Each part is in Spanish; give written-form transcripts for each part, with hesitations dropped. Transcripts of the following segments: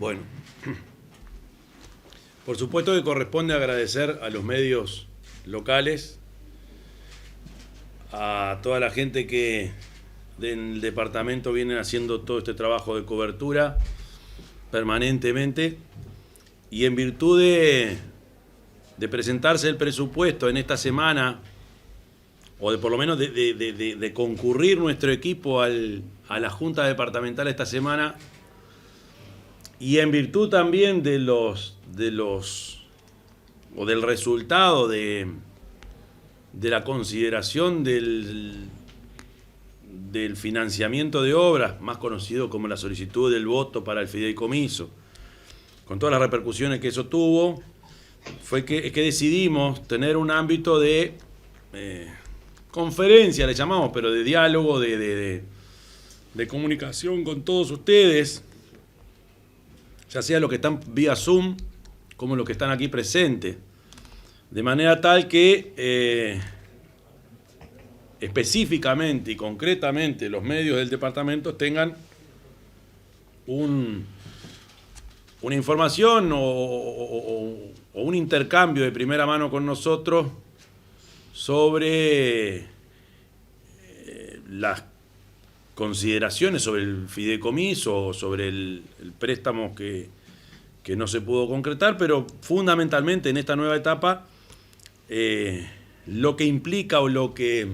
Bueno, por supuesto que corresponde agradecer a los medios locales, a toda la gente que del departamento viene haciendo todo este trabajo de cobertura permanentemente, y en virtud de presentarse el presupuesto en esta semana, o de por lo menos de concurrir nuestro equipo a la Junta Departamental esta semana, y en virtud también del resultado de la consideración del financiamiento de obras, más conocido como la solicitud del voto para el fideicomiso, con todas las repercusiones que eso tuvo, fue que decidimos tener un ámbito de conferencia, le llamamos, pero de diálogo, de comunicación con todos ustedes, ya sea los que están vía Zoom como los que están aquí presentes, de manera tal que específicamente y concretamente los medios del departamento tengan una información o un intercambio de primera mano con nosotros sobre las consideraciones sobre el fideicomiso o sobre el préstamo que no se pudo concretar, pero fundamentalmente en esta nueva etapa lo que implica o lo que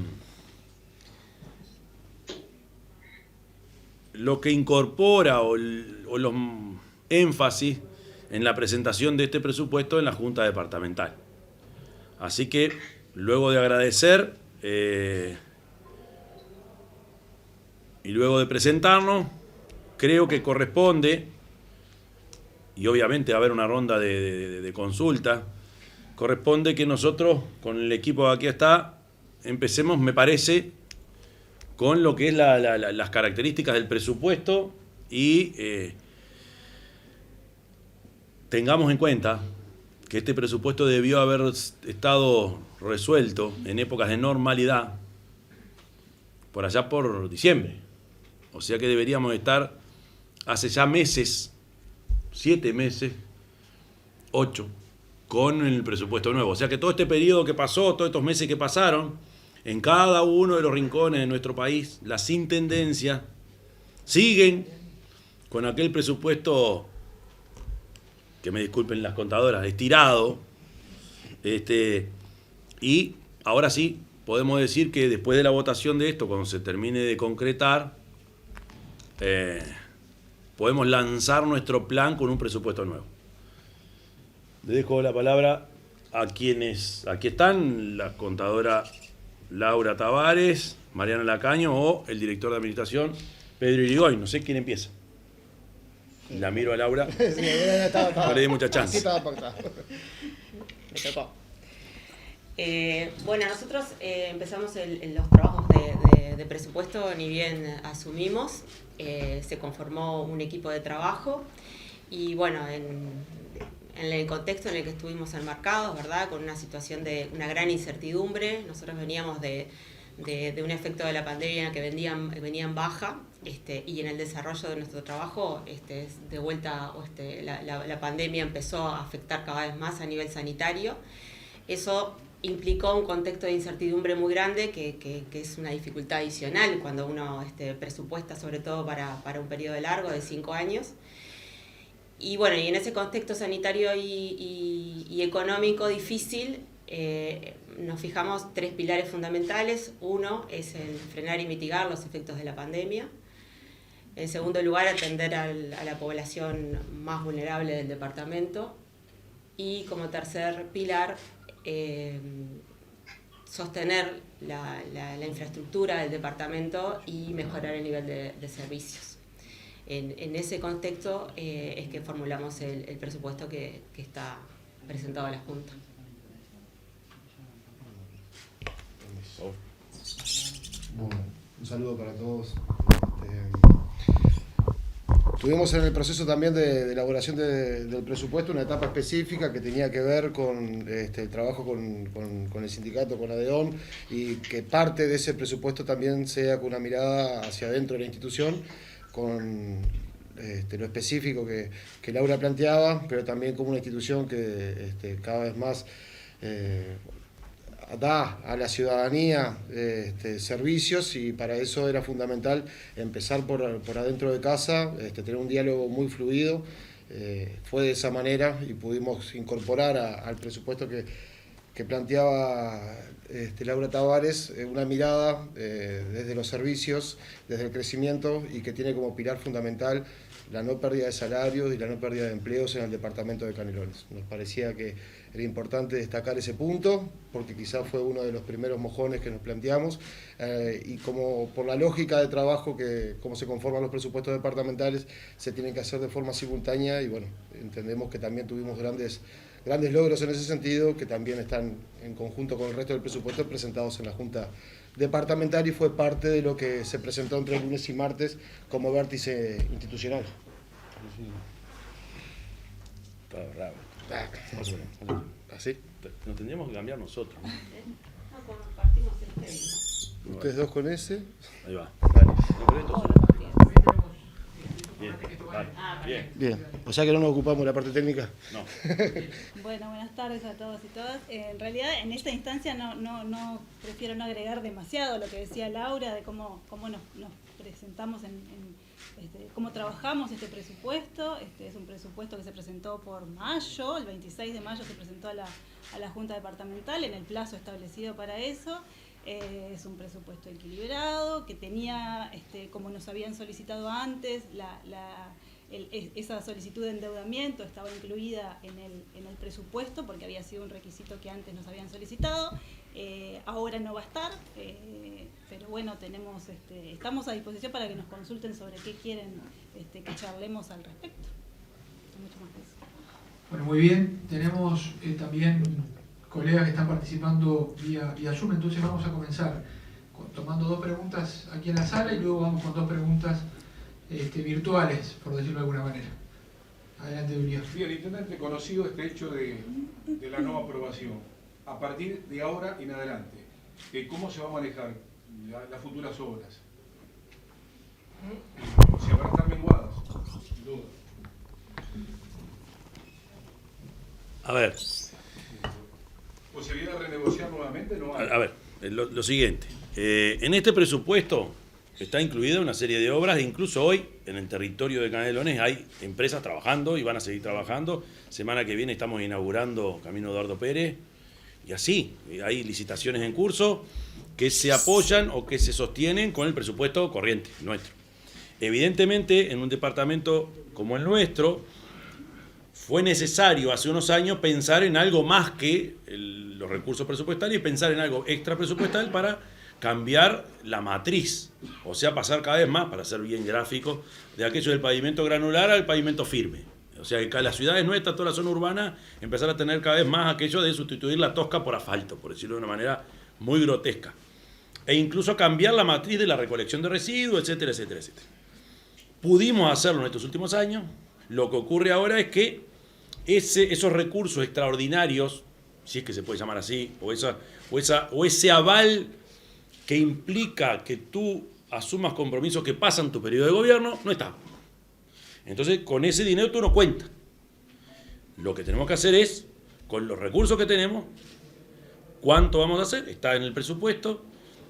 incorpora o los énfasis en la presentación de este presupuesto en la Junta Departamental. Así que, luego de agradecer y luego de presentarnos, creo que corresponde, y obviamente va a haber una ronda de consulta, corresponde que nosotros, con el equipo que aquí está, empecemos, me parece, con lo que es las características del presupuesto y tengamos en cuenta que este presupuesto debió haber estado resuelto en épocas de normalidad por allá por diciembre. O sea que deberíamos estar hace ya meses, 7 meses, 8, con el presupuesto nuevo. O sea que todo este periodo que pasó, todos estos meses que pasaron, en cada uno de los rincones de nuestro país, las intendencias siguen con aquel presupuesto, que me disculpen las contadoras, estirado. Y ahora sí, podemos decir que después de la votación de esto, cuando se termine de concretar, podemos lanzar nuestro plan con un presupuesto nuevo. Le dejo la palabra a quienes aquí están, la contadora Laura Tavares, Mariana Lacaño o el director de administración Pedro Irigoyen. No sé quién empieza. La miro a Laura. Sí, no le di mucha chance. Sí, estaba pactado. Me tocó. Bueno, nosotros empezamos los trabajos de presupuesto, ni bien asumimos, se conformó un equipo de trabajo y bueno, en el contexto en el que estuvimos enmarcados, ¿verdad? Con una situación de una gran incertidumbre, nosotros veníamos de un efecto de la pandemia que venían baja, y en el desarrollo de nuestro trabajo, de vuelta, la pandemia empezó a afectar cada vez más a nivel sanitario. Eso implicó un contexto de incertidumbre muy grande que es una dificultad adicional cuando uno presupuesta, sobre todo para un periodo largo de 5 años. Y bueno, y en ese contexto sanitario y económico difícil, nos fijamos 3 pilares fundamentales. Uno es el frenar y mitigar los efectos de la pandemia. En segundo lugar, atender a la población más vulnerable del departamento. Y como tercer pilar, sostener la infraestructura del departamento y mejorar el nivel de servicios. En ese contexto es que formulamos el presupuesto que está presentado a la Junta. Bueno, un saludo para todos. Estuvimos en el proceso también de elaboración del presupuesto, una etapa específica que tenía que ver con el trabajo con el sindicato, con ADEON, y que parte de ese presupuesto también sea con una mirada hacia adentro de la institución, con lo específico que Laura planteaba, pero también como una institución que cada vez más da a la ciudadanía servicios, y para eso era fundamental empezar por adentro de casa, tener un diálogo muy fluido. Fue de esa manera y pudimos incorporar al presupuesto que planteaba Laura Tavares, una mirada desde los servicios, desde el crecimiento, y que tiene como pilar fundamental la no pérdida de salarios y la no pérdida de empleos en el departamento de Canelones. Nos parecía que era importante destacar ese punto, porque quizás fue uno de los primeros mojones que nos planteamos, y como por la lógica de trabajo, que como se conforman los presupuestos departamentales, se tienen que hacer de forma simultánea, y bueno, entendemos que también tuvimos grandes logros en ese sentido, que también están en conjunto con el resto del presupuesto presentados en la Junta Departamental, y fue parte de lo que se presentó entre lunes y martes como vértice institucional. Está bravo. ¿Así? Nos tendríamos que cambiar nosotros, ¿no? No, compartimos el Ustedes dos con ese. Ahí va. Dale. No, pero esto bien, dale. Bien. O sea que no nos ocupamos de la parte técnica. No. Bueno, buenas tardes a todos y todas. En realidad, en esta instancia no prefiero no agregar demasiado lo que decía Laura de cómo nos presentamos cómo trabajamos este presupuesto. Es un presupuesto que se presentó por mayo, el 26 de mayo se presentó a la Junta Departamental en el plazo establecido para eso. Es un presupuesto equilibrado, que tenía, como nos habían solicitado antes, esa solicitud de endeudamiento estaba incluida en el presupuesto, porque había sido un requisito que antes nos habían solicitado. Ahora no va a estar, pero bueno, estamos a disposición para que nos consulten sobre qué quieren que charlemos al respecto. No mucho más que eso. Bueno, muy bien. Tenemos también colegas que están participando vía Zoom, entonces vamos a comenzar tomando 2 preguntas aquí en la sala y luego vamos con 2 preguntas virtuales, por decirlo de alguna manera. Adelante, Julián. Bien, intendente, conocido este hecho de la no aprobación, a partir de ahora en adelante, ¿cómo se va a manejar las futuras obras? ¿Se van a estar menguadas? Sin duda. A ver. ¿O se viene a renegociar nuevamente? No hay. A ver, lo siguiente. En este presupuesto está incluida una serie de obras, e incluso hoy en el territorio de Canelones hay empresas trabajando y van a seguir trabajando. Semana que viene estamos inaugurando Camino Eduardo Pérez, y así hay licitaciones en curso que se apoyan o que se sostienen con el presupuesto corriente nuestro. Evidentemente, en un departamento como el nuestro, fue necesario hace unos años pensar en algo más que los recursos presupuestarios y pensar en algo extra presupuestal para cambiar la matriz, o sea, pasar cada vez más, para ser bien gráfico, de aquello del pavimento granular al pavimento firme. O sea, que las ciudades nuestras, toda la zona urbana, empezar a tener cada vez más aquello de sustituir la tosca por asfalto, por decirlo de una manera muy grotesca. E incluso cambiar la matriz de la recolección de residuos, etcétera, etcétera, etcétera. Pudimos hacerlo en estos últimos años. Lo que ocurre ahora es que esos recursos extraordinarios, si es que se puede llamar así, o ese aval que implica que tú asumas compromisos que pasan tu periodo de gobierno, no está. Entonces, con ese dinero tú no cuentas. Lo que tenemos que hacer es, con los recursos que tenemos, ¿cuánto vamos a hacer? Está en el presupuesto.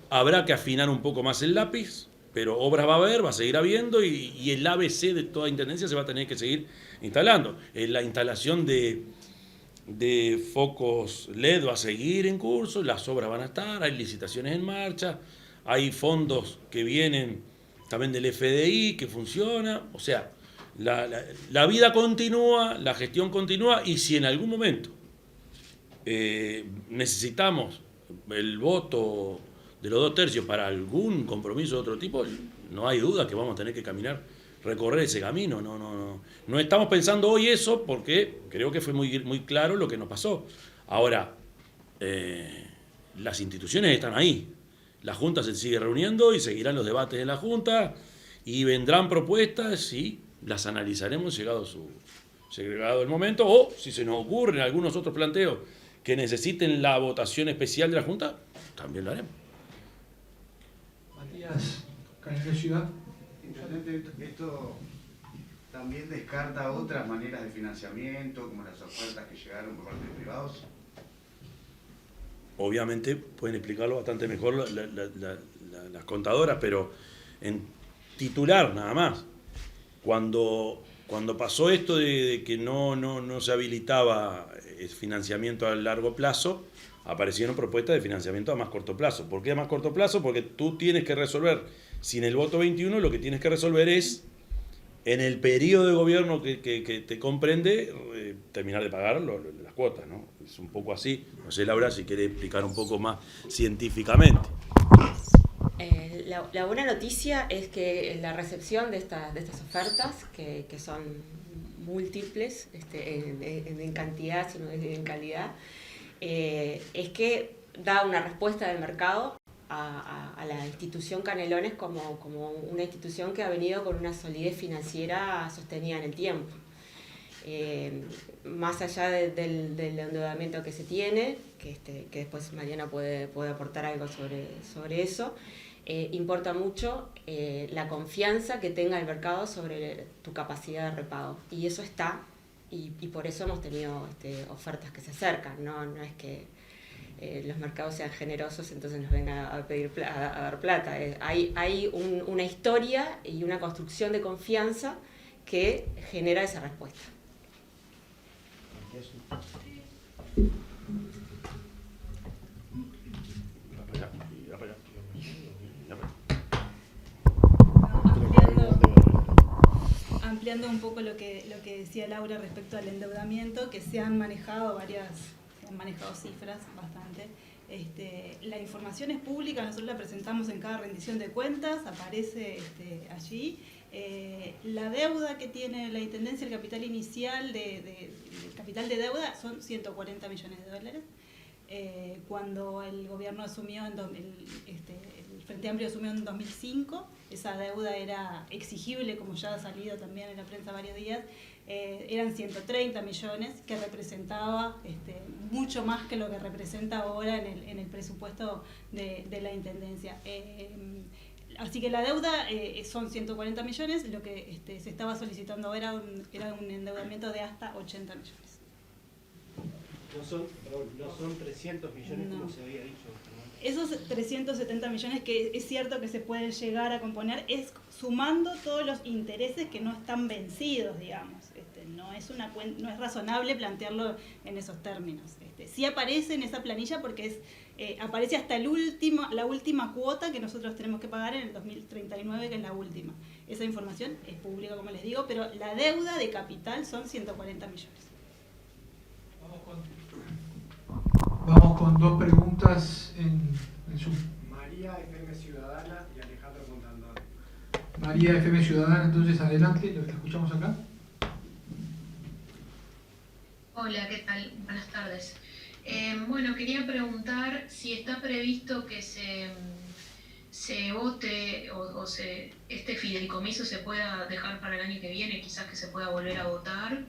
Habrá que afinar un poco más el lápiz, pero obras va a haber, va a seguir habiendo, y el ABC de toda intendencia se va a tener que seguir instalando. La instalación de focos LED va a seguir en curso, las obras van a estar, hay licitaciones en marcha, hay fondos que vienen también del FDI que funciona, o sea, la vida continúa, la gestión continúa, y si en algún momento necesitamos el voto de los 2/3 para algún compromiso de otro tipo, no hay duda que vamos a tener que recorrer ese camino. No estamos pensando hoy eso, porque creo que fue muy claro lo que nos pasó. Ahora, las instituciones están ahí. La Junta se sigue reuniendo y seguirán los debates en la Junta, y vendrán propuestas y las analizaremos llegado el momento, o si se nos ocurren algunos otros planteos que necesiten la votación especial de la Junta, también lo haremos. Matías, Canelones Ciudad. Intendente, esto ¿También descarta otras maneras de financiamiento, como las ofertas que llegaron por parte de privados? Obviamente pueden explicarlo bastante mejor las contadoras, pero en titular nada más. Cuando pasó esto de que no se habilitaba el financiamiento a largo plazo, aparecieron propuestas de financiamiento a más corto plazo. ¿Por qué a más corto plazo? Porque tú tienes que resolver, sin el voto 21, lo que tienes que resolver es, en el periodo de gobierno que te comprende, terminar de pagar las cuotas, ¿no? Es un poco así. No sé, Laura, si quiere explicar un poco más científicamente. La buena noticia es que la recepción de estas ofertas, que son múltiples en cantidad, sino en calidad, es que da una respuesta del mercado a la institución Canelones como una institución que ha venido con una solidez financiera sostenida en el tiempo. Más allá del endeudamiento que se tiene, que después Mariana puede aportar algo sobre eso, importa mucho la confianza que tenga el mercado sobre tu capacidad de repago. Y eso está, y por eso hemos tenido ofertas que se acercan, no es que los mercados sean generosos, entonces nos vengan a pedir a dar plata. Hay una historia y una construcción de confianza que genera esa respuesta. Ampliando un poco lo que decía Laura respecto al endeudamiento, que se han manejado cifras bastante. La información es pública, nosotros la presentamos en cada rendición de cuentas, aparece allí. La deuda que tiene la Intendencia, el capital inicial el capital de deuda son 140 millones de dólares. Cuando el gobierno asumió, el Frente Amplio asumió en 2005, esa deuda era exigible, como ya ha salido también en la prensa varios días, eran 130 millones, que representaba mucho más que lo que representa ahora en el presupuesto de la Intendencia. Así que la deuda son 140 millones, lo que se estaba solicitando era un endeudamiento de hasta 80 millones. No son 300 millones como se había dicho. Esos 370 millones que es cierto que se pueden llegar a componer es sumando todos los intereses que no están vencidos, digamos. No es razonable plantearlo en esos términos. Sí aparece en esa planilla porque aparece hasta la última cuota que nosotros tenemos que pagar en el 2039, que es la última. Esa información es pública, como les digo, pero la deuda de capital son 140 millones. Vamos con dos preguntas en Zoom. María FM Ciudadana y Alejandro Contandón. María FM Ciudadana, entonces adelante, lo que escuchamos acá. Hola, ¿qué tal? Buenas tardes. Bueno, quería preguntar si está previsto que se vote este fideicomiso se pueda dejar para el año que viene, quizás que se pueda volver a votar.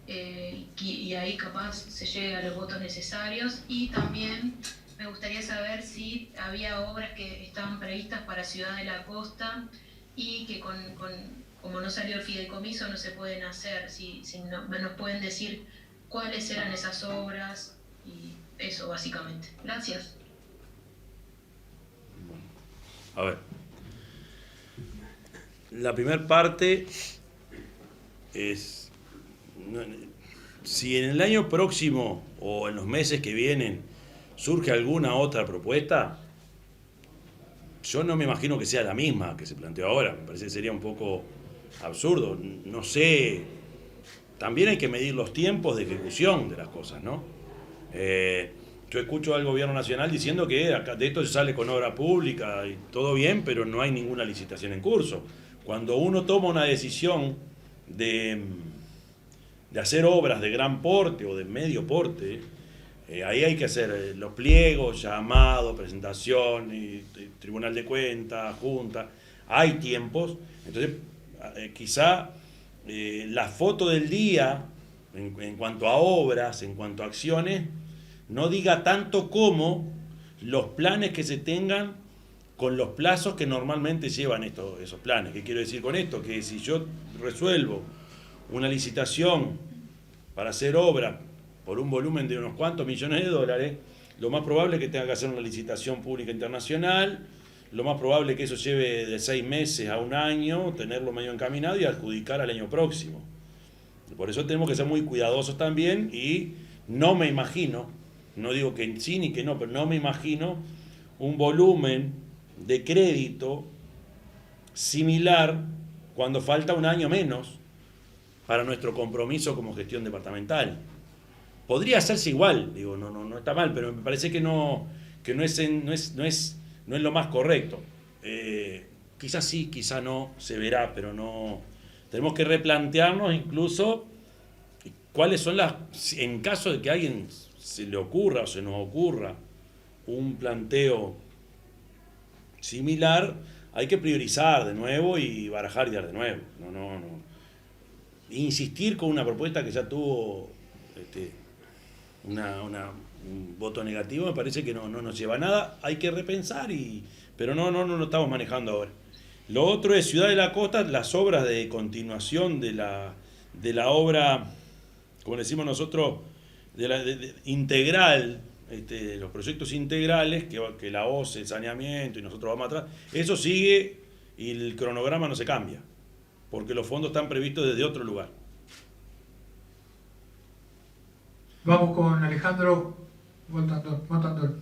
Y ahí capaz se llegue a los votos necesarios. Y también me gustaría saber si había obras que estaban previstas para Ciudad de la Costa y que como no salió el fideicomiso no se pueden hacer, si nos pueden decir cuáles eran esas obras y eso básicamente. Gracias. A ver, la primera parte es, si en el año próximo o en los meses que vienen surge alguna otra propuesta, yo no me imagino que sea la misma que se planteó ahora. Me parece que sería un poco absurdo. No sé, también hay que medir los tiempos de ejecución de las cosas, ¿no? Yo escucho al gobierno nacional diciendo que acá de esto se sale con obra pública y todo bien, pero no hay ninguna licitación en curso. Cuando uno toma una decisión de hacer obras de gran porte o de medio porte, ahí hay que hacer los pliegos, llamado, presentación, y tribunal de cuentas, junta. Hay tiempos. Entonces, quizá la foto del día, en cuanto a obras, en cuanto a acciones, no diga tanto como los planes que se tengan con los plazos que normalmente llevan esos planes. ¿Qué quiero decir con esto? Que si yo resuelvo una licitación para hacer obra por un volumen de unos cuantos millones de dólares, lo más probable es que tenga que hacer una licitación pública internacional, lo más probable es que eso lleve de 6 meses a un año, tenerlo medio encaminado y adjudicar al año próximo. Por eso tenemos que ser muy cuidadosos también y no me imagino, no digo que sí ni que no, pero no me imagino un volumen de crédito similar cuando falta un año menos para nuestro compromiso como gestión departamental. Podría hacerse igual, digo, no está mal, pero me parece que no es lo más correcto. Quizás sí, quizás no, se verá, pero no. Tenemos que replantearnos incluso cuáles son en caso de que a alguien se le ocurra o se nos ocurra un planteo similar, hay que priorizar de nuevo y barajar de nuevo. No. Insistir con una propuesta que ya tuvo un voto negativo me parece que no nos lleva a nada. Hay que repensar, pero no lo estamos manejando ahora. Lo otro es Ciudad de la Costa, las obras de continuación de la obra, como decimos nosotros, integral, los proyectos integrales, que la OCE, el saneamiento y nosotros vamos atrás, eso sigue y el cronograma no se cambia, porque los fondos están previstos desde otro lugar. Vamos con Alejandro Montandol.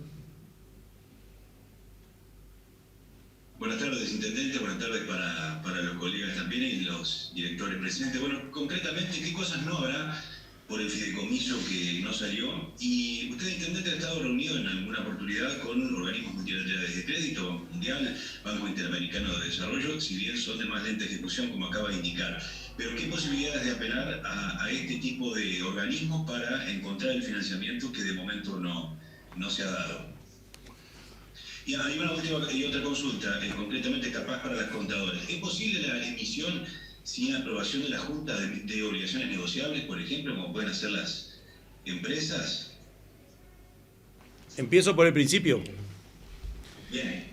Buenas tardes, intendente. Buenas tardes para los colegas también y los directores presentes. Bueno, concretamente, ¿qué cosas no habrá por el fideicomiso que no salió? Y usted, intendente, ha estado reunido en alguna oportunidad con organismos multilaterales de crédito, Banco Mundial, Banco Interamericano de Desarrollo, si bien son de más lenta ejecución, como acaba de indicar. Pero ¿qué posibilidades de apelar a este tipo de organismos para encontrar el financiamiento que de momento no se ha dado? Y hay una última y otra consulta, concretamente capaz para las contadoras. ¿Es posible la emisión sin aprobación de la Junta de obligaciones negociables, por ejemplo, como pueden hacer las empresas? Empiezo por el principio. Bien.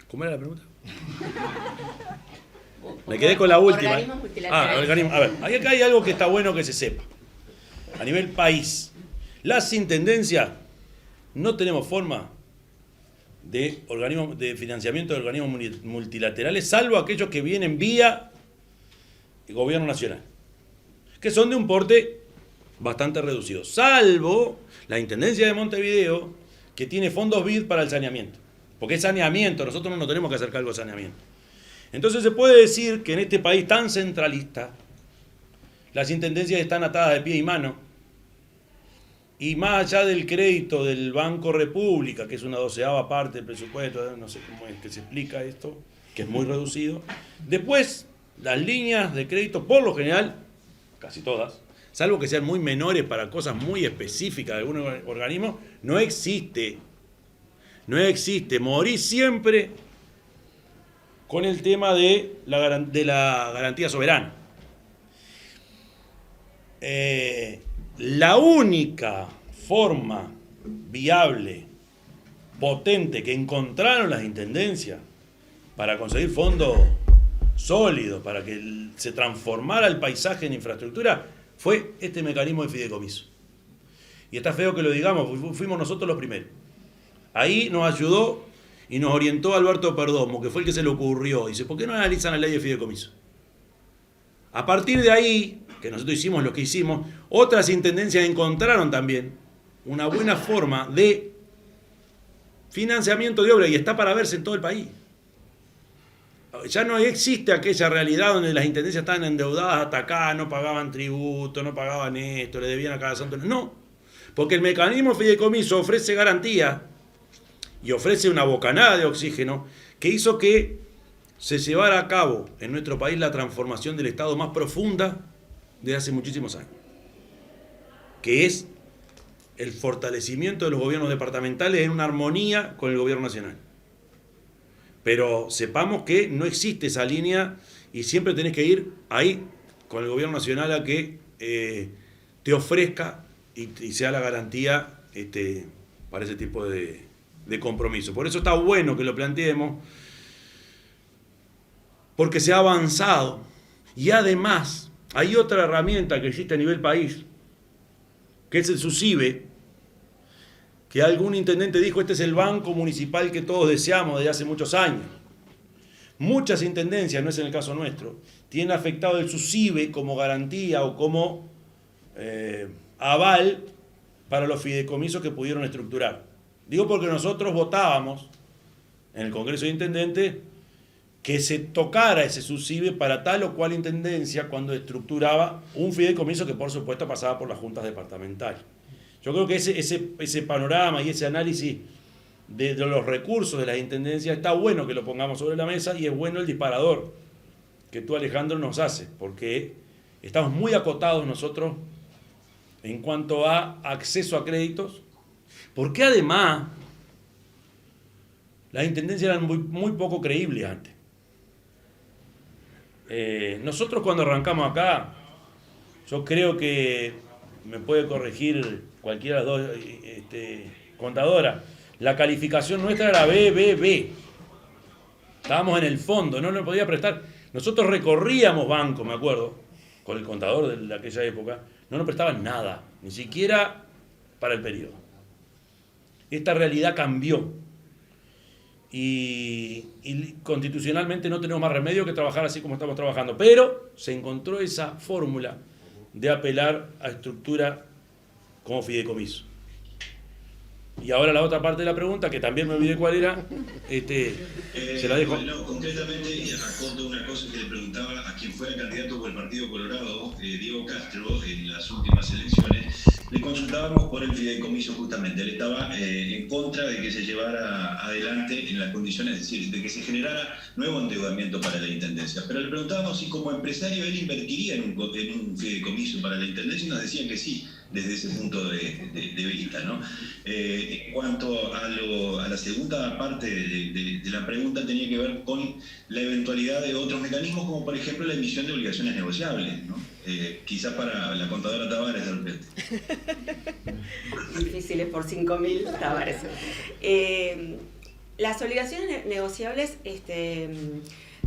¿Cómo era la pregunta? Me quedé con la última. Organismos multilaterales. Organismos. A ver, acá hay algo que está bueno que se sepa. A nivel país, las intendencias no tenemos forma de financiamiento de organismos multilaterales, salvo aquellos que vienen vía el gobierno nacional, que son de un porte bastante reducido, salvo la Intendencia de Montevideo, que tiene fondos BID para el saneamiento, porque es saneamiento, nosotros no nos tenemos que hacer cargo de saneamiento. Entonces se puede decir que en este país tan centralista, las intendencias están atadas de pie y mano, y más allá del crédito del Banco República, que es una 12ª parte del presupuesto, no sé cómo es que se explica esto, que es muy reducido, después las líneas de crédito, por lo general, casi todas, salvo que sean muy menores para cosas muy específicas de algunos organismos, no existe. Morí siempre con el tema de la garantía soberana. La única forma viable, potente, que encontraron las intendencias para conseguir fondos sólidos, para que se transformara el paisaje en infraestructura, fue este mecanismo de fideicomiso. Y está feo que lo digamos, fuimos nosotros los primeros. Ahí nos ayudó y nos orientó Alberto Perdomo, que fue el que se le ocurrió. Dice, ¿por qué no analizan la ley de fideicomiso? A partir de ahí, que nosotros hicimos lo que hicimos, otras intendencias encontraron también una buena forma de financiamiento de obra y está para verse en todo el país. Ya no existe aquella realidad donde las intendencias estaban endeudadas hasta acá, no pagaban tributo, no pagaban esto, le debían a cada santo. No, porque el mecanismo fideicomiso ofrece garantía y ofrece una bocanada de oxígeno que hizo que se llevara a cabo en nuestro país la transformación del Estado más profunda de hace muchísimos años, que es el fortalecimiento de los gobiernos departamentales en una armonía con el gobierno nacional. Pero sepamos que no existe esa línea y siempre tenés que ir ahí con el gobierno nacional a que te ofrezca y sea la garantía para ese tipo de compromiso. Por eso está bueno que lo planteemos, porque se ha avanzado. Y además, hay otra herramienta que existe a nivel país, que es el SUSIBE, que algún intendente dijo, este es el banco municipal que todos deseamos desde hace muchos años. Muchas intendencias, no es en el caso nuestro, tienen afectado el SUSIBE como garantía o como aval para los fideicomisos que pudieron estructurar. Digo porque nosotros votábamos en el Congreso de Intendentes que se tocara ese SUSIBE para tal o cual intendencia cuando estructuraba un fideicomiso que por supuesto pasaba por las juntas departamentales. Yo creo que ese panorama y ese análisis de los recursos de las intendencias está bueno que lo pongamos sobre la mesa, y es bueno el disparador que tú, Alejandro, nos haces, porque estamos muy acotados nosotros en cuanto a acceso a créditos, porque además las intendencias eran muy poco creíbles antes. Nosotros cuando arrancamos acá, yo creo que me puede corregir cualquiera de las dos contadoras, la calificación nuestra era BBB. Estábamos en el fondo, no nos podía prestar. Nosotros recorríamos banco, me acuerdo, con el contador de aquella época, no nos prestaban nada, ni siquiera para el periodo. Esta realidad cambió. Y constitucionalmente no tenemos más remedio que trabajar así como estamos trabajando. Pero se encontró esa fórmula de apelar a estructura como fideicomiso. Y ahora la otra parte de la pregunta, que también me olvidé cuál era, se la dejo. No, concretamente, acoto una cosa que le preguntaba a quien fuera candidato por el Partido Colorado, Diego Castro, en las últimas elecciones. Le consultábamos por el fideicomiso justamente. Él estaba en contra de que se llevara adelante en las condiciones, es decir, de que se generara nuevo endeudamiento para la Intendencia. Pero le preguntábamos si como empresario él invertiría en un fideicomiso para la Intendencia, y nos decían que sí, desde ese punto de vista, ¿no? En cuanto a la segunda parte de la pregunta, tenía que ver con la eventualidad de otros mecanismos, como por ejemplo la emisión de obligaciones negociables, ¿no? Quizás para la contadora Tavares de repente. Difíciles por 5.000 Tavares. Las obligaciones negociables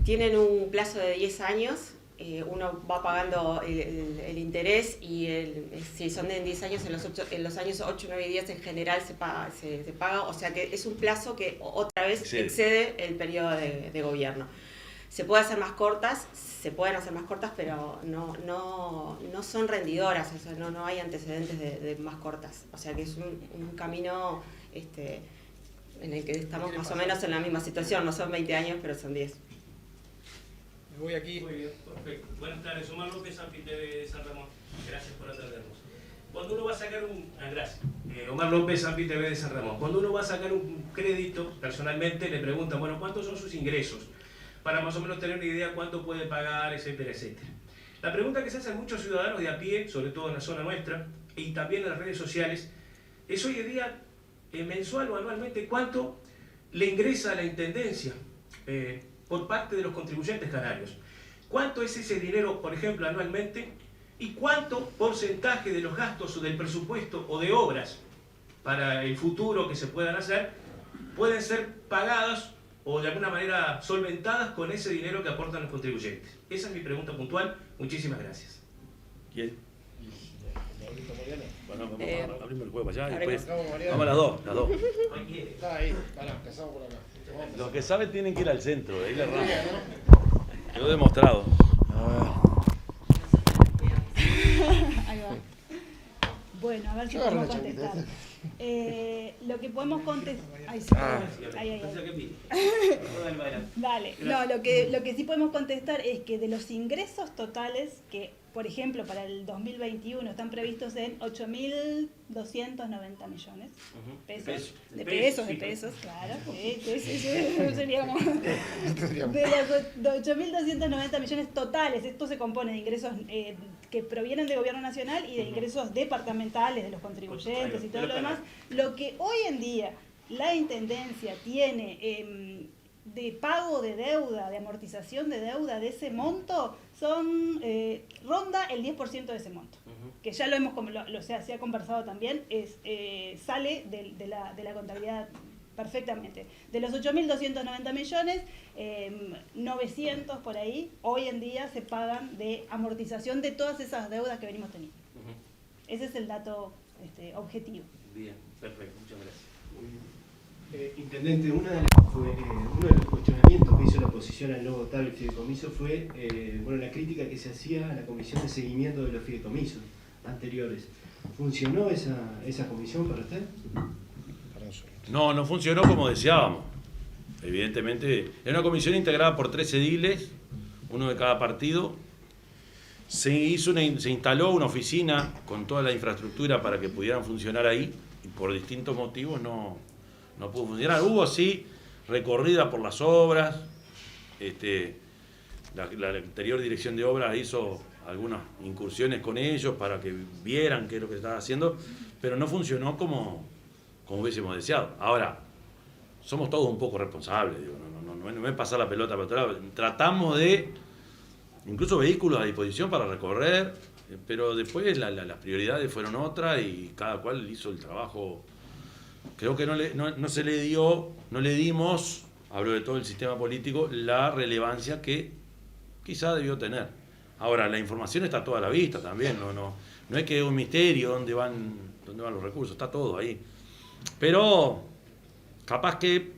tienen un plazo de 10 años. Uno va pagando el interés, y si son de 10 años, en los años 8, 9 y 10 en general se paga, o sea que es un plazo que otra vez excede el periodo de gobierno. Se pueden hacer más cortas, pero no son rendidoras, o sea, no hay antecedentes de más cortas, o sea que es un camino en el que estamos más o menos en la misma situación, no son 20 años, pero son 10. Voy aquí. Muy bien, perfecto. Buenas tardes, Omar López, Zampi TV de San Ramón. Gracias por atendernos. Cuando uno va a sacar Omar López, Zampi TV de San Ramón. Cuando uno va a sacar un crédito, personalmente le preguntan, bueno, ¿cuántos son sus ingresos? Para más o menos tener una idea cuánto puede pagar, etcétera, etcétera. La pregunta que se hacen muchos ciudadanos de a pie, sobre todo en la zona nuestra, y también en las redes sociales, es hoy en día, mensual o anualmente, cuánto le ingresa a la Intendencia por parte de los contribuyentes canarios. ¿Cuánto es ese dinero, por ejemplo, anualmente? ¿Y cuánto porcentaje de los gastos o del presupuesto o de obras para el futuro que se puedan hacer pueden ser pagadas o de alguna manera solventadas con ese dinero que aportan los contribuyentes? Esa es mi pregunta puntual. Muchísimas gracias. ¿Quién? Bueno, vamos a abrir el juego allá y Abrimos. después vamos a las dos. Está ahí, empezamos por acá. Los que saben tienen que ir al centro, ahí le erramos. Quedó demostrado. Ahí va. Bueno, a ver si podemos contestar. Lo que podemos contestar. Ahí sí. Ahí. Dale. No, lo que sí podemos contestar es que de los ingresos totales, que por ejemplo para el 2021 están previstos en 8.290 millones de pesos, claro. Seríamos de los 8.290 millones totales. Esto se compone de ingresos que provienen del gobierno nacional y de ingresos departamentales de los contribuyentes y todo lo demás. Lo que hoy en día la Intendencia tiene de pago de deuda, de amortización de deuda de ese monto, ronda el 10% de ese monto. que ya lo hemos se ha conversado también, sale de la contabilidad perfectamente. De los 8.290 millones, 900 por ahí, hoy en día se pagan de amortización de todas esas deudas que venimos teniendo. Ese es el dato objetivo. Bien, perfecto, muchas gracias. Intendente, uno de los cuestionamientos que hizo la oposición al no votar el fideicomiso fue la crítica que se hacía a la comisión de seguimiento de los fideicomisos anteriores. ¿Funcionó esa comisión para usted? No funcionó como deseábamos. Evidentemente, es una comisión integrada por 3 ediles, uno de cada partido. Se instaló una oficina con toda la infraestructura para que pudieran funcionar ahí, y por distintos motivos no pudo funcionar. Hubo sí recorrida por las obras, la anterior dirección de obras hizo algunas incursiones con ellos para que vieran qué es lo que se estaba haciendo, pero no funcionó como hubiésemos deseado. Ahora, somos todos un poco responsables, digo, no es pasar la pelota para otro lado. Tratamos de, incluso vehículos a disposición para recorrer, pero después las prioridades fueron otras y cada cual hizo el trabajo. Creo que no le dimos, hablo de todo el sistema político, la relevancia que quizá debió tener. Ahora, la información está toda a la vista también, no es que es un misterio dónde van los recursos, está todo ahí. Pero capaz que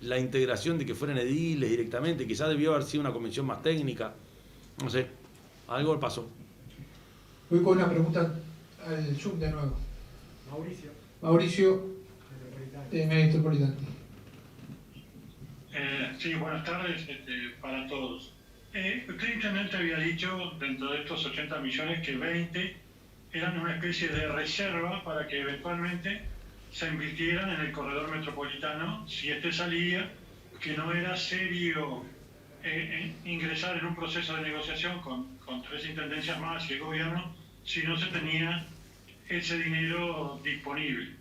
la integración de que fueran ediles directamente, quizás debió haber sido una comisión más técnica, no sé, algo pasó. Voy con una pregunta al Zoom de nuevo. Mauricio, de Metropolitano. Sí, buenas tardes para todos. Usted, intendente, había dicho dentro de estos 80 millones que 20 eran una especie de reserva para que eventualmente se invirtieran en el corredor metropolitano si salía, que no era serio ingresar en un proceso de negociación con 3 intendencias más y el gobierno si no se tenía ese dinero disponible.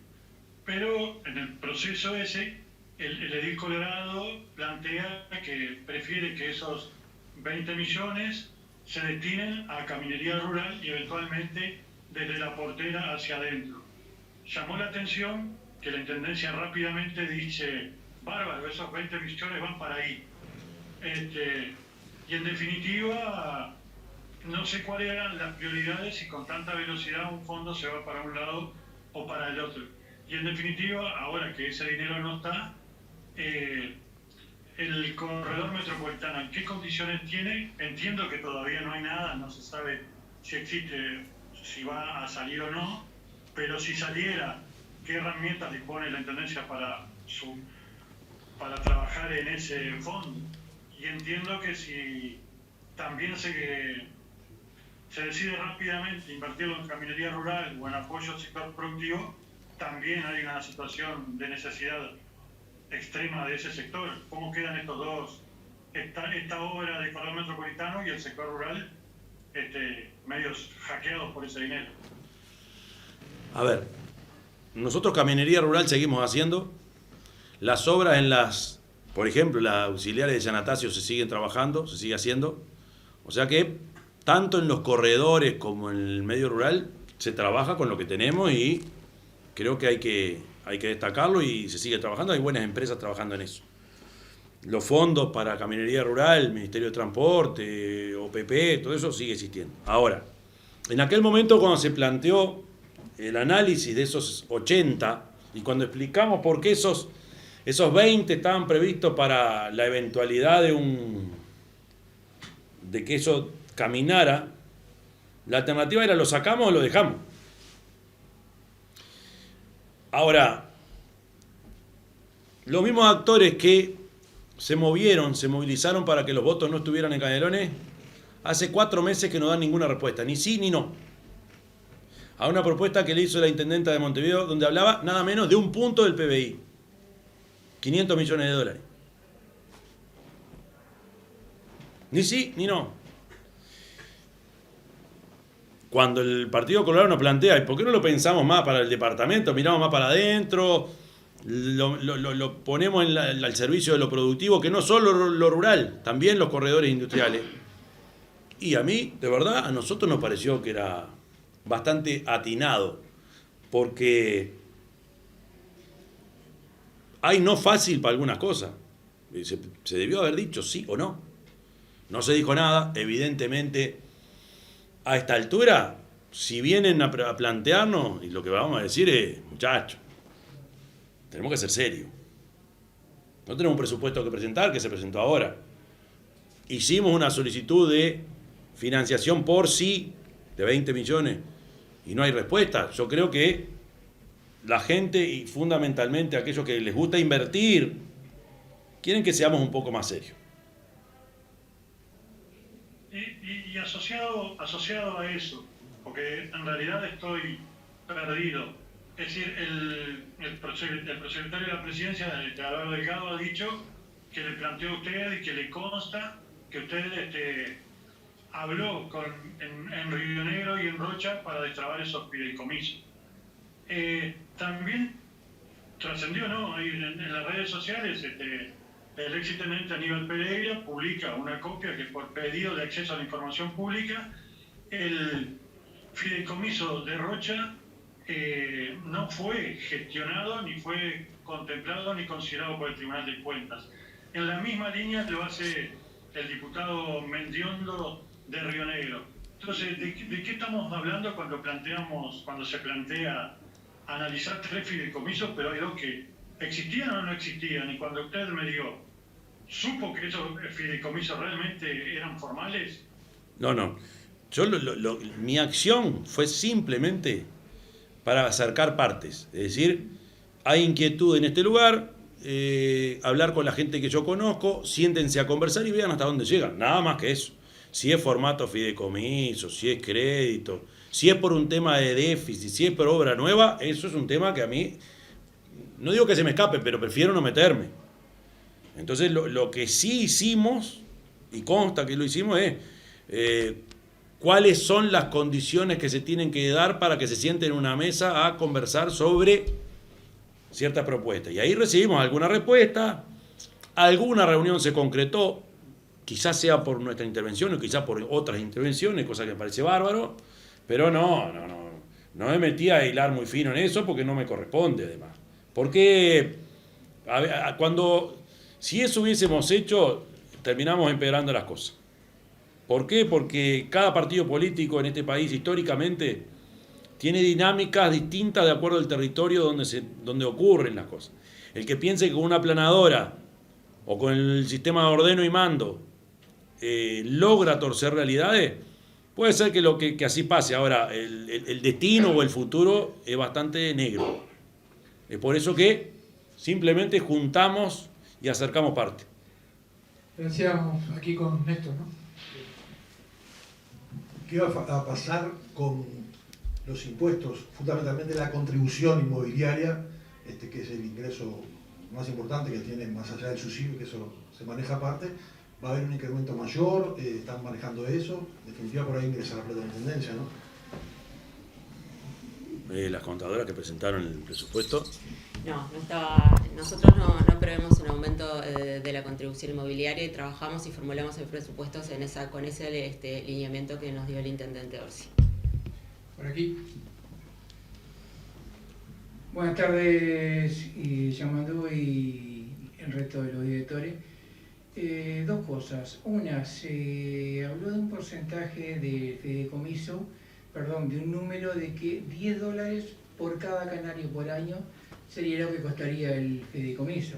Pero en el proceso ese, el edil Colorado plantea que prefiere que esos 20 millones se destinen a caminería rural y eventualmente desde la portera hacia adentro. Llamó la atención que la intendencia rápidamente dice, bárbaro, esos 20 millones van para ahí. Y en definitiva, no sé cuáles eran las prioridades y con tanta velocidad un fondo se va para un lado o para el otro. Y en definitiva, ahora que ese dinero no está, el corredor metropolitano, ¿en qué condiciones tiene? Entiendo que todavía no hay nada, no se sabe si existe, si va a salir o no, pero si saliera, ¿qué herramientas dispone la intendencia para trabajar en ese fondo? Y entiendo que si también se decide rápidamente invertirlo en caminería rural o en apoyo al sector productivo, también hay una situación de necesidad extrema de ese sector. ¿Cómo quedan estos dos, esta obra de corredor metropolitano y el sector rural, medios hackeados por ese dinero? A ver, nosotros caminería rural seguimos haciendo. Las obras por ejemplo, las auxiliares de San Atasio se siguen trabajando, se sigue haciendo. O sea que tanto en los corredores como en el medio rural se trabaja con lo que tenemos y creo que hay que destacarlo y se sigue trabajando. Hay buenas empresas trabajando en eso. Los fondos para caminería rural, Ministerio de Transporte, OPP, todo eso sigue existiendo. Ahora, en aquel momento cuando se planteó el análisis de esos 80 y cuando explicamos por qué esos 20 estaban previstos para la eventualidad de que eso caminara, la alternativa era lo sacamos o lo dejamos. Ahora, los mismos actores que se movilizaron para que los votos no estuvieran en Canelones, hace 4 meses que no dan ninguna respuesta, ni sí ni no. A una propuesta que le hizo la intendenta de Montevideo, donde hablaba nada menos de un punto del PBI. 500 millones de dólares. Ni sí ni no. Cuando el Partido Colorado nos plantea, ¿y por qué no lo pensamos más para el departamento? Miramos más para adentro, lo ponemos al servicio de lo productivo, que no solo lo rural, también los corredores industriales. Y a mí, de verdad, a nosotros nos pareció que era bastante atinado, porque hay no fácil para algunas cosas. Se debió haber dicho sí o no. No se dijo nada, evidentemente, a esta altura, si vienen a plantearnos, y lo que vamos a decir es, muchachos, tenemos que ser serios. No tenemos un presupuesto que presentar, que se presentó ahora. Hicimos una solicitud de financiación por sí de 20 millones y no hay respuesta. Yo creo que la gente, y fundamentalmente aquellos que les gusta invertir, quieren que seamos un poco más serios. Y asociado a eso, porque en realidad estoy perdido. Es decir, el prosecretario de la presidencia, Álvaro Delgado, ha dicho que le planteó a usted y que le consta que usted habló en Río Negro y en Rocha para destrabar esos fideicomisos. También trascendió, ¿no? Ahí en las redes sociales, el exintendente Aníbal Pereira publica una copia que por pedido de acceso a la información pública, el fideicomiso de Rocha no fue gestionado, ni fue contemplado, ni considerado por el Tribunal de Cuentas. En la misma línea lo hace el diputado Mendiondo de Río Negro. Entonces, ¿de qué estamos hablando cuando se plantea analizar 3 fideicomisos, pero hay 2 que existían o no existían? Y cuando usted me dijo, ¿supo que esos fideicomisos realmente eran formales? No. Yo mi acción fue simplemente para acercar partes. Es decir, hay inquietud en este lugar, hablar con la gente que yo conozco, siéntense a conversar y vean hasta dónde llegan. Nada más que eso. Si es formato fideicomiso, si es crédito, si es por un tema de déficit, si es por obra nueva, eso es un tema que a mí, no digo que se me escape, pero prefiero no meterme. Entonces lo que sí hicimos, y consta que lo hicimos, es cuáles son las condiciones que se tienen que dar para que se sienten en una mesa a conversar sobre ciertas propuestas. Y ahí recibimos alguna respuesta, alguna reunión se concretó, quizás sea por nuestra intervención o quizás por otras intervenciones, cosa que me parece bárbaro, pero no me metí a hilar muy fino en eso porque no me corresponde además. Porque si eso hubiésemos hecho, terminamos empeorando las cosas. ¿Por qué? Porque cada partido político en este país históricamente tiene dinámicas distintas de acuerdo al territorio donde ocurren las cosas. El que piense que con una aplanadora o con el sistema de ordeno y mando logra torcer realidades, puede ser que así pase. Ahora, el destino o el futuro es bastante negro. Es por eso que simplemente juntamos y acercamos parte. Decíamos aquí con Néstor, ¿no? ¿Qué va a pasar con los impuestos, fundamentalmente la contribución inmobiliaria, que es el ingreso más importante que tiene más allá del subsidio, que eso se maneja aparte? ¿Va a haber un incremento mayor? ¿Están manejando eso? En definitiva, por ahí ingresa la plata de la Intendencia, ¿no? Las contadoras que presentaron el presupuesto. Nosotros no prevemos un aumento de la contribución inmobiliaria y trabajamos y formulamos el presupuesto con ese lineamiento que nos dio el intendente Orsi. Por aquí. Buenas tardes, Yamandú y el resto de los directores. 2 cosas. Una, se habló de un porcentaje de fideicomiso, de un número de que $10 por cada canario por año sería lo que costaría el fideicomiso.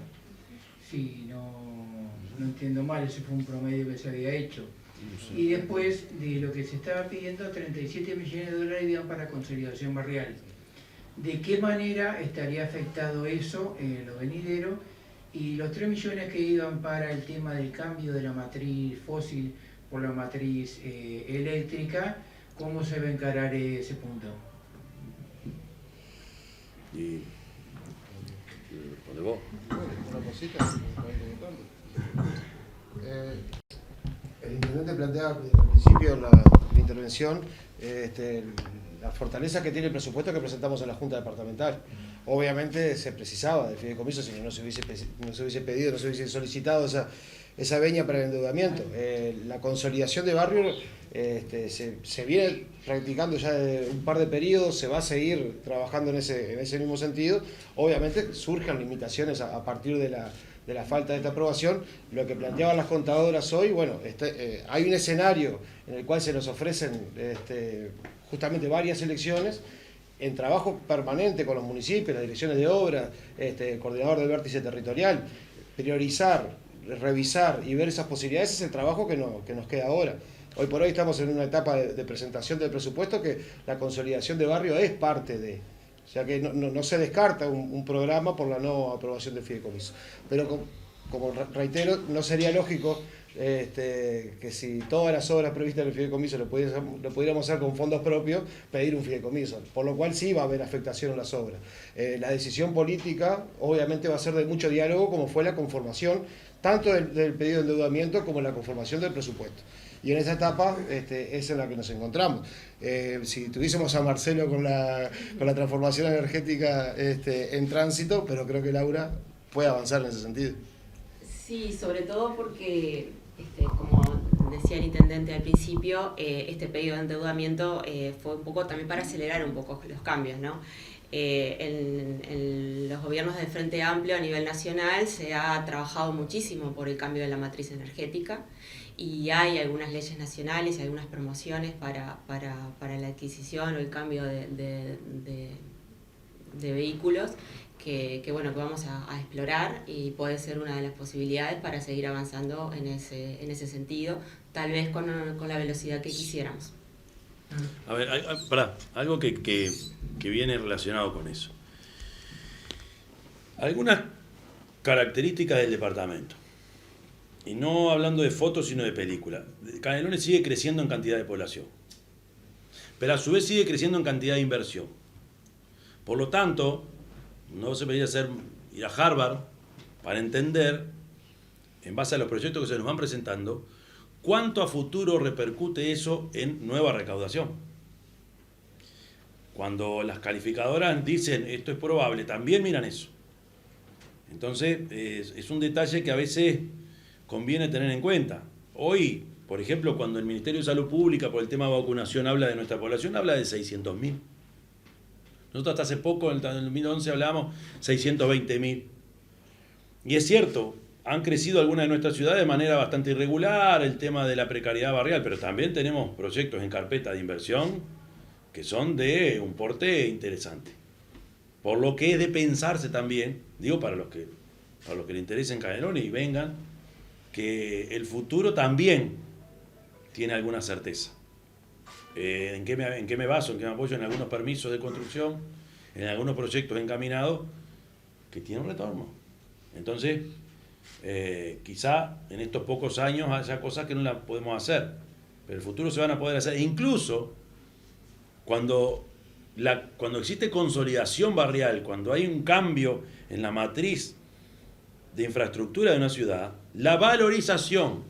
Si no entiendo mal, ese fue un promedio que se había hecho. Y después de lo que se estaba pidiendo, $37 millones iban para consolidación barrial. ¿De qué manera estaría afectado eso en lo venidero? Y los 3 millones que iban para el tema del cambio de la matriz fósil por la matriz eléctrica, ¿cómo se va a encarar ese punto? Y vos. Una cosita. El intendente plantea al principio de la intervención la fortaleza que tiene el presupuesto que presentamos en la Junta Departamental. Obviamente se precisaba del fideicomiso, si no se hubiese pedido, no se hubiese solicitado esa veña para el endeudamiento. La consolidación de barrio se viene practicando ya de un par de periodos, se va a seguir trabajando en ese mismo sentido. Obviamente surgen limitaciones a partir de la falta de esta aprobación. Lo que planteaban las contadoras hoy, bueno, hay un escenario en el cual se nos ofrecen justamente varias elecciones en trabajo permanente con los municipios, las direcciones de obra, el coordinador del vértice territorial, priorizar, revisar y ver esas posibilidades es el trabajo que nos queda ahora. Hoy por hoy estamos en una etapa de presentación del presupuesto que la consolidación de barrio es parte de. O sea que no se descarta un programa por la no aprobación del fideicomiso. Pero como reitero, no sería lógico que si todas las obras previstas en el fideicomiso lo pudiéramos hacer con fondos propios, pedir un fideicomiso. Por lo cual sí va a haber afectación en las obras. La decisión política obviamente va a ser de mucho diálogo, como fue la conformación tanto del pedido de endeudamiento como la conformación del presupuesto. Y en esa etapa es en la que nos encontramos. Si tuviésemos a Marcelo con la transformación energética en tránsito, pero creo que Laura puede avanzar en ese sentido. Sí, sobre todo porque, como decía el intendente al principio, este pedido de endeudamiento fue un poco también para acelerar un poco los cambios, ¿no? En los gobiernos del Frente Amplio a nivel nacional se ha trabajado muchísimo por el cambio de la matriz energética y hay algunas leyes nacionales y algunas promociones para la adquisición o el cambio de vehículos que vamos a explorar y puede ser una de las posibilidades para seguir avanzando en ese sentido, tal vez con la velocidad que quisiéramos. A ver, algo que viene relacionado con eso. Algunas características del departamento, y no hablando de fotos sino de películas. Canelones sigue creciendo en cantidad de población, pero a su vez sigue creciendo en cantidad de inversión. Por lo tanto, no se debería ir a Harvard para entender, en base a los proyectos que se nos van presentando, cuánto a futuro repercute eso en nueva recaudación. Cuando las calificadoras dicen esto es probable, también miran eso. Entonces, es un detalle que a veces conviene tener en cuenta. Hoy, por ejemplo, cuando el Ministerio de Salud Pública por el tema de vacunación habla de nuestra población, habla de 600.000. Nosotros hasta hace poco, en el 2011, hablábamos 620.000. Y es cierto, han crecido algunas de nuestras ciudades de manera bastante irregular, el tema de la precariedad barrial, pero también tenemos proyectos en carpeta de inversión que son de un porte interesante. Por lo que es de pensarse también, digo para los que le interesen Canelones y vengan, que el futuro también tiene alguna certeza. ¿En qué me baso? ¿En qué me apoyo? En algunos permisos de construcción, en algunos proyectos encaminados que tienen retorno. Entonces, quizá en estos pocos años haya cosas que no las podemos hacer, pero en el futuro se van a poder hacer. Incluso cuando existe consolidación barrial, cuando hay un cambio en la matriz de infraestructura de una ciudad, la valorización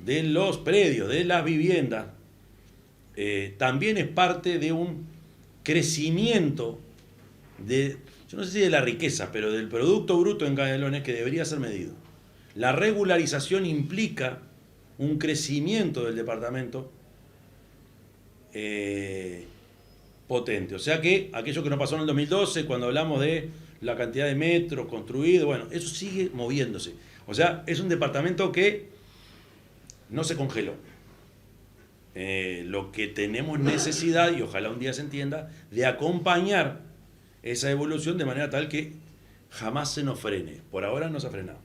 de los predios, de las viviendas, también es parte de un crecimiento yo no sé si de la riqueza, pero del Producto Bruto en Canelones que debería ser medido. La regularización implica un crecimiento del departamento potente. O sea que aquello que nos pasó en el 2012, cuando hablamos de la cantidad de metros construidos, bueno, eso sigue moviéndose. O sea, es un departamento que no se congeló. Lo que tenemos necesidad, y ojalá un día se entienda, de acompañar esa evolución de manera tal que jamás se nos frene. Por ahora no se ha frenado.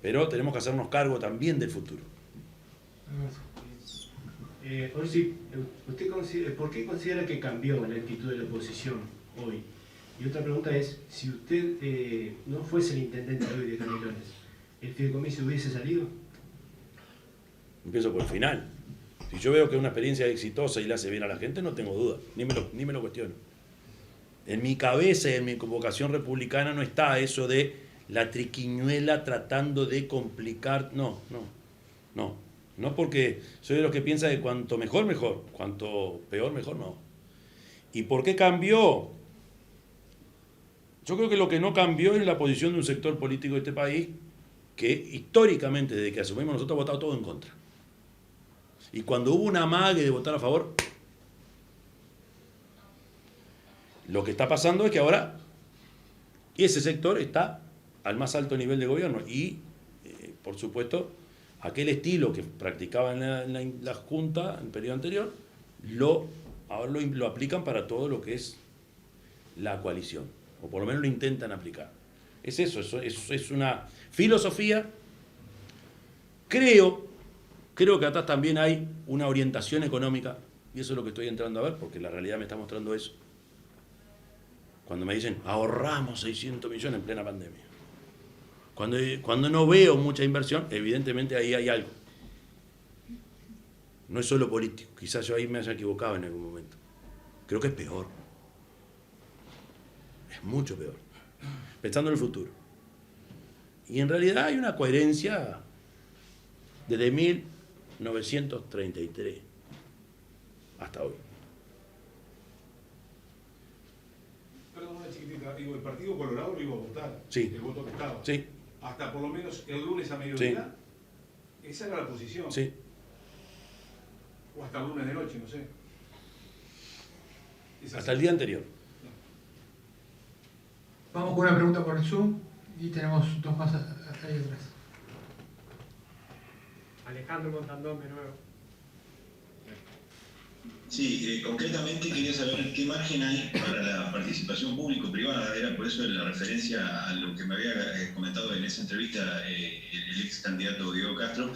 Pero tenemos que hacernos cargo también del futuro. ¿Usted por qué considera que cambió la actitud de la oposición hoy? Y otra pregunta es, si usted no fuese el intendente hoy de Canelones, ¿el fideicomiso hubiese salido? Empiezo por el final. Si yo veo que es una experiencia exitosa y le hace bien a la gente, no tengo duda, ni me lo cuestiono. En mi cabeza y en mi vocación republicana no está eso de la triquiñuela tratando de complicar. No, porque soy de los que piensa que cuanto mejor, mejor, cuanto peor, mejor, no. ¿Y por qué cambió? Yo creo que lo que no cambió es la posición de un sector político de este país que históricamente, desde que asumimos, nosotros ha votado todo en contra. Y cuando hubo una amague de votar a favor, lo que está pasando es que ahora ese sector está al más alto nivel de gobierno y, por supuesto, aquel estilo que practicaba en la Junta en el periodo anterior, ahora lo aplican para todo lo que es la coalición, o por lo menos lo intentan aplicar. Es eso es una filosofía. Creo que atrás también hay una orientación económica, y eso es lo que estoy entrando a ver, porque la realidad me está mostrando eso. Cuando me dicen, ahorramos 600 millones en plena pandemia. Cuando no veo mucha inversión, evidentemente ahí hay algo. No es solo político, quizás yo ahí me haya equivocado en algún momento. Creo que es peor. Es mucho peor. Pensando en el futuro. Y en realidad hay una coherencia desde 1933 hasta hoy. Perdón, una chiquitita. Digo, el Partido Colorado lo iba a votar. Sí. El voto que estaba. Sí. Hasta por lo menos el lunes a mediodía. Sí. Esa era la posición. Sí. O hasta el lunes de noche, no sé. Hasta el día anterior. Vamos con una pregunta por el Zoom y tenemos dos más ahí atrás. Alejandro Montandón de nuevo. Sí, concretamente quería saber qué margen hay para la participación público-privada. Era por eso la referencia a lo que me había comentado en esa entrevista el ex candidato Diego Castro.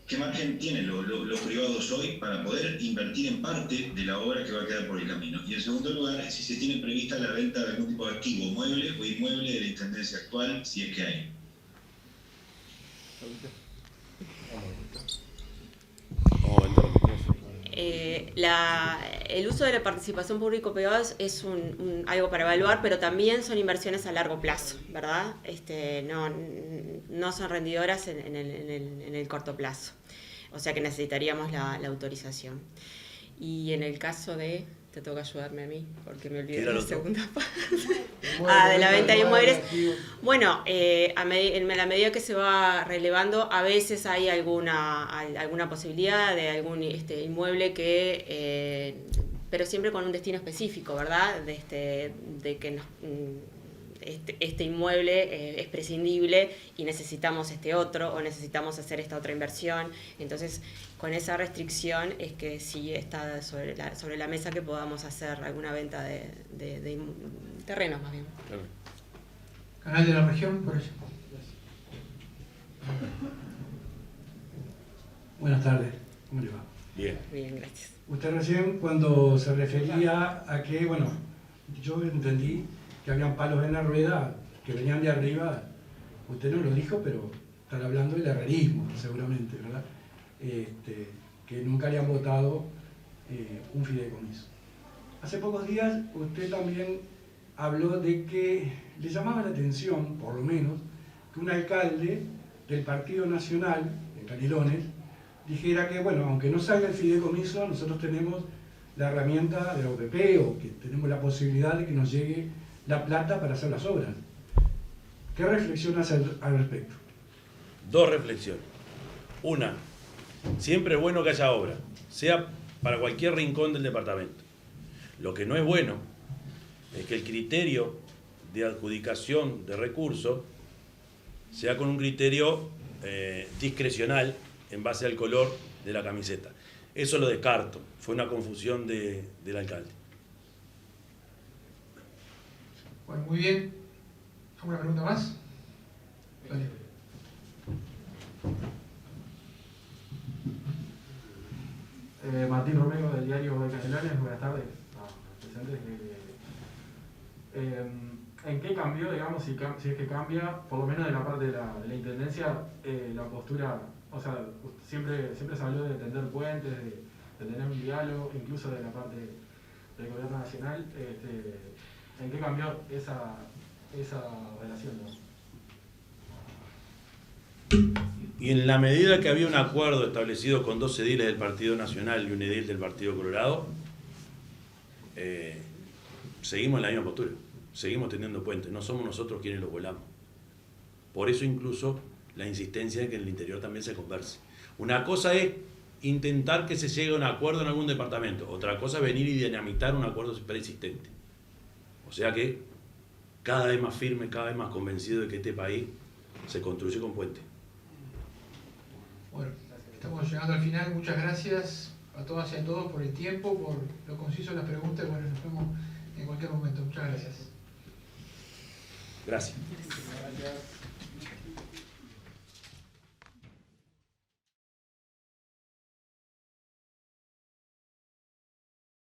¿Qué margen tienen los privados hoy para poder invertir en parte de la obra que va a quedar por el camino? Y en segundo lugar, si se tiene prevista la venta de algún tipo de activo, mueble o inmueble de la intendencia actual, si es que hay. El uso de la participación público-privada es algo para evaluar, pero también son inversiones a largo plazo, ¿verdad? No son rendidoras en el corto plazo, o sea que necesitaríamos la autorización. Y en el caso de... Te toca ayudarme a mí, porque me olvidé de la segunda parte. De la venta de inmuebles. Bueno, en la medida que se va relevando, a veces hay alguna posibilidad de algún inmueble que... pero siempre con un destino específico, ¿verdad? De que este inmueble es prescindible y necesitamos este otro, o necesitamos hacer esta otra inversión. Entonces, con esa restricción es que sí está sobre la mesa que podamos hacer alguna venta de terrenos, más bien. Canal de la región, por allá. Buenas tardes, ¿cómo le va? Bien. Bien, gracias. Usted recién, cuando se refería a que, bueno, yo entendí que habían palos en la rueda que venían de arriba, usted no lo dijo, pero están hablando del herrerismo, seguramente, ¿verdad? Que nunca le han votado un fideicomiso. Hace pocos días usted también habló de que le llamaba la atención, por lo menos, que un alcalde del Partido Nacional, en Canelones, dijera que, bueno, aunque no salga el fideicomiso, nosotros tenemos la herramienta de la OPP, o que tenemos la posibilidad de que nos llegue la plata para hacer las obras. ¿Qué reflexión hace al respecto? Dos reflexiones. Una, siempre es bueno que haya obra, sea para cualquier rincón del departamento. Lo que no es bueno es que el criterio de adjudicación de recursos sea con un criterio discrecional en base al color de la camiseta. Eso lo descarto, fue una confusión del alcalde. Bueno, muy bien. ¿Alguna pregunta más? Vale. Martín Romero, del diario de Canelones, buenas tardes. ¿En qué cambió, digamos, si es que cambia, por lo menos de la parte de la Intendencia, la postura? O sea, siempre se habló de tender puentes, de tener un diálogo, incluso de la parte del gobierno nacional. ¿En qué cambió esa relación, ¿no? Y en la medida que había un acuerdo establecido con 2 ediles del Partido Nacional y un edil del Partido Colorado, seguimos en la misma postura, seguimos teniendo puentes, no somos nosotros quienes los volamos. Por eso incluso la insistencia de que en el interior también se converse. Una cosa es intentar que se llegue a un acuerdo en algún departamento. Otra cosa es venir y dinamitar un acuerdo preexistente. O sea que cada vez más firme, cada vez más convencido de que este país se construye con puente. Bueno, estamos llegando al final. Muchas gracias a todas y a todos por el tiempo, por lo conciso de las preguntas. Bueno, nos vemos en cualquier momento. Muchas gracias. Gracias. Gracias.